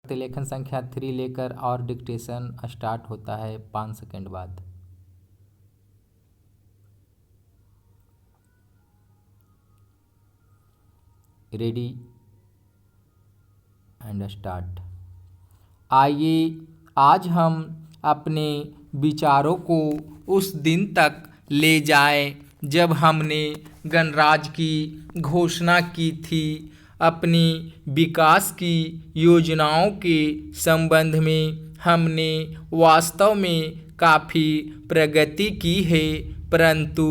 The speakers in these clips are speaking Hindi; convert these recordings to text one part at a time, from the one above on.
प्रतिलेखन संख्या 3 लेकर और डिक्टेशन स्टार्ट होता है 5 सेकंड बाद। Ready and start. आइए आज हम अपने विचारों को उस दिन तक ले जाएं जब हमने गणराज्य की घोषणा की थी। अपनी विकास की योजनाओं के संबंध में हमने वास्तव में काफ़ी प्रगति की है, परंतु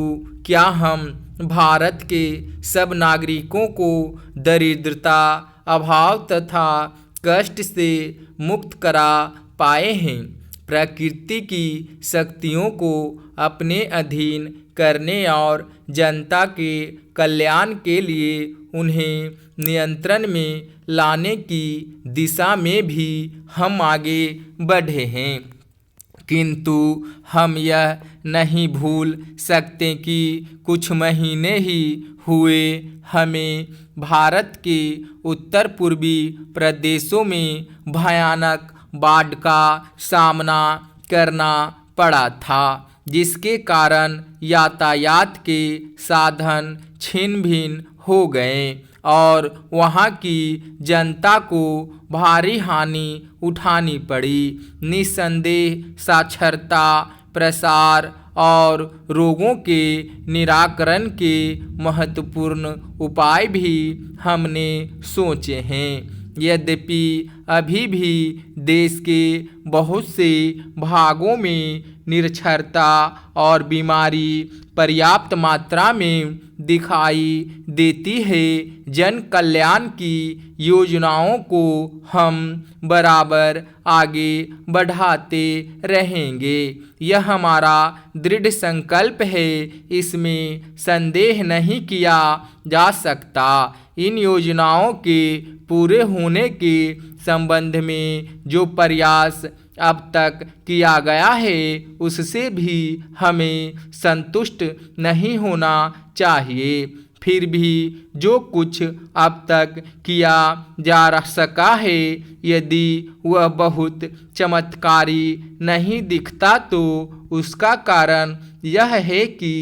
क्या हम भारत के सब नागरिकों को दरिद्रता, अभाव तथा कष्ट से मुक्त करा पाए हैं? प्रकृति की शक्तियों को अपने अधीन करने और जनता के कल्याण के लिए उन्हें नियंत्रण में लाने की दिशा में भी हम आगे बढ़े हैं, किंतु हम यह नहीं भूल सकते कि कुछ महीने ही हुए हमें भारत के उत्तर पूर्वी प्रदेशों में भयानक बाढ़ का सामना करना पड़ा था, जिसके कारण यातायात के साधन छिन्न भिन्न हो गए और वहाँ की जनता को भारी हानि उठानी पड़ी। निस्संदेह साक्षरता, प्रसार और रोगों के निराकरण के महत्वपूर्ण उपाय भी हमने सोचे हैं। यद्यपि अभी भी देश के बहुत से भागों में निरक्षरता और बीमारी पर्याप्त मात्रा में दिखाई देती है, जन कल्याण की योजनाओं को हम बराबर आगे बढ़ाते रहेंगे। यह हमारा दृढ़ संकल्प है, इसमें संदेह नहीं किया जा सकता। इन योजनाओं के पूरे होने के संबंध में जो प्रयास अब तक किया गया है, उससे भी हमें संतुष्ट नहीं होना चाहिए। फिर भी जो कुछ अब तक किया जा सका है, यदि वह बहुत चमत्कारी नहीं दिखता तो उसका कारण यह है कि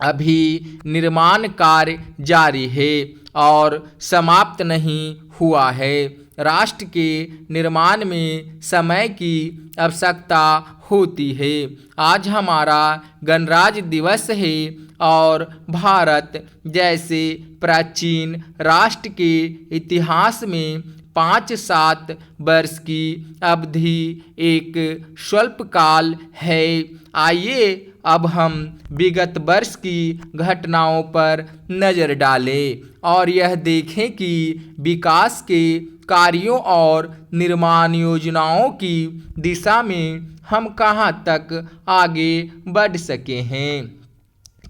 अभी निर्माण कार्य जारी है और समाप्त नहीं हुआ है। राष्ट्र के निर्माण में समय की आवश्यकता होती है। आज हमारा गणराज्य दिवस है और भारत जैसे प्राचीन राष्ट्र के इतिहास में 5-7 वर्ष की अवधि एक स्वल्पकाल है। आइए अब हम विगत वर्ष की घटनाओं पर नज़र डालें और यह देखें कि विकास के कार्यों और निर्माण योजनाओं की दिशा में हम कहां तक आगे बढ़ सके हैं।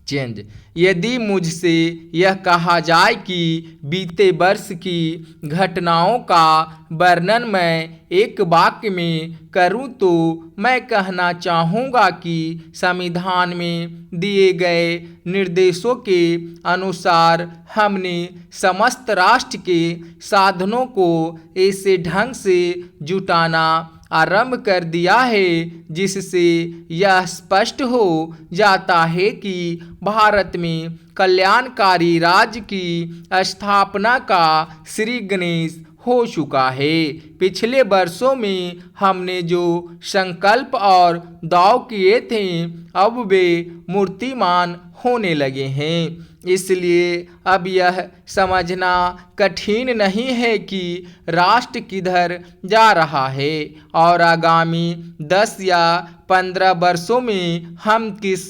चेंज। यदि मुझसे यह कहा जाए कि बीते वर्ष की घटनाओं का वर्णन मैं एक वाक्य में करूं, तो मैं कहना चाहूँगा कि संविधान में दिए गए निर्देशों के अनुसार हमने समस्त राष्ट्र के साधनों को ऐसे ढंग से जुटाना आरंभ कर दिया है जिससे यह स्पष्ट हो जाता है कि भारत में कल्याणकारी राज्य की स्थापना का श्री गणेश हो चुका है। पिछले वर्षों में हमने जो संकल्प और दाव किए थे, अब वे मूर्तिमान होने लगे हैं। इसलिए अब यह समझना कठिन नहीं है कि राष्ट्र किधर जा रहा है और आगामी 10 या 15 वर्षों में हम किस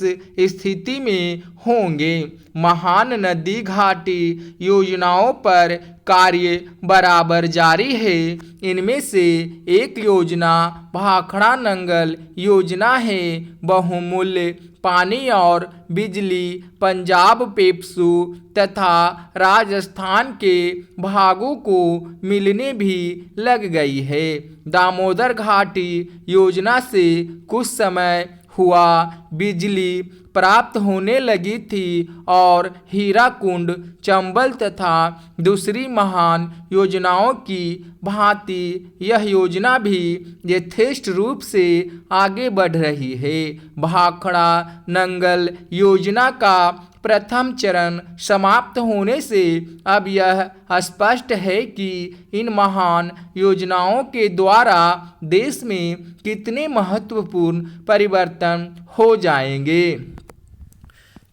स्थिति में होंगे। महान नदी घाटी योजनाओं पर कार्य बराबर जारी है। इनमें से एक योजना भाखड़ा नंगल योजना है। बहुमूल्य पानी और बिजली पंजाब, पेप्सू तथा राजस्थान के भागों को मिलने भी लग गई है। दामोदर घाटी योजना से कुछ समय हुआ, बिजली प्राप्त होने लगी थी और हीराकुंड, चंबल तथा दूसरी महान योजनाओं की भांति यह योजना भी यथेष्ट रूप से आगे बढ़ रही है। भाखड़ा नंगल योजना का प्रथम चरण समाप्त होने से अब यह स्पष्ट है कि इन महान योजनाओं के द्वारा देश में कितने महत्वपूर्ण परिवर्तन हो जाएंगे।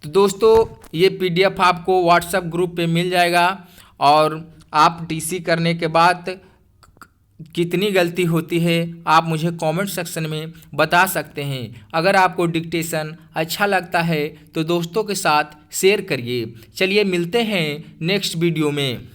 तो दोस्तों, ये पीडीएफ आपको व्हाट्सएप ग्रुप पे मिल जाएगा और आप टीसी करने के बाद कितनी गलती होती है आप मुझे कमेंट सेक्शन में बता सकते हैं। अगर आपको डिक्टेशन अच्छा लगता है तो दोस्तों के साथ शेयर करिए। चलिए मिलते हैं नेक्स्ट वीडियो में।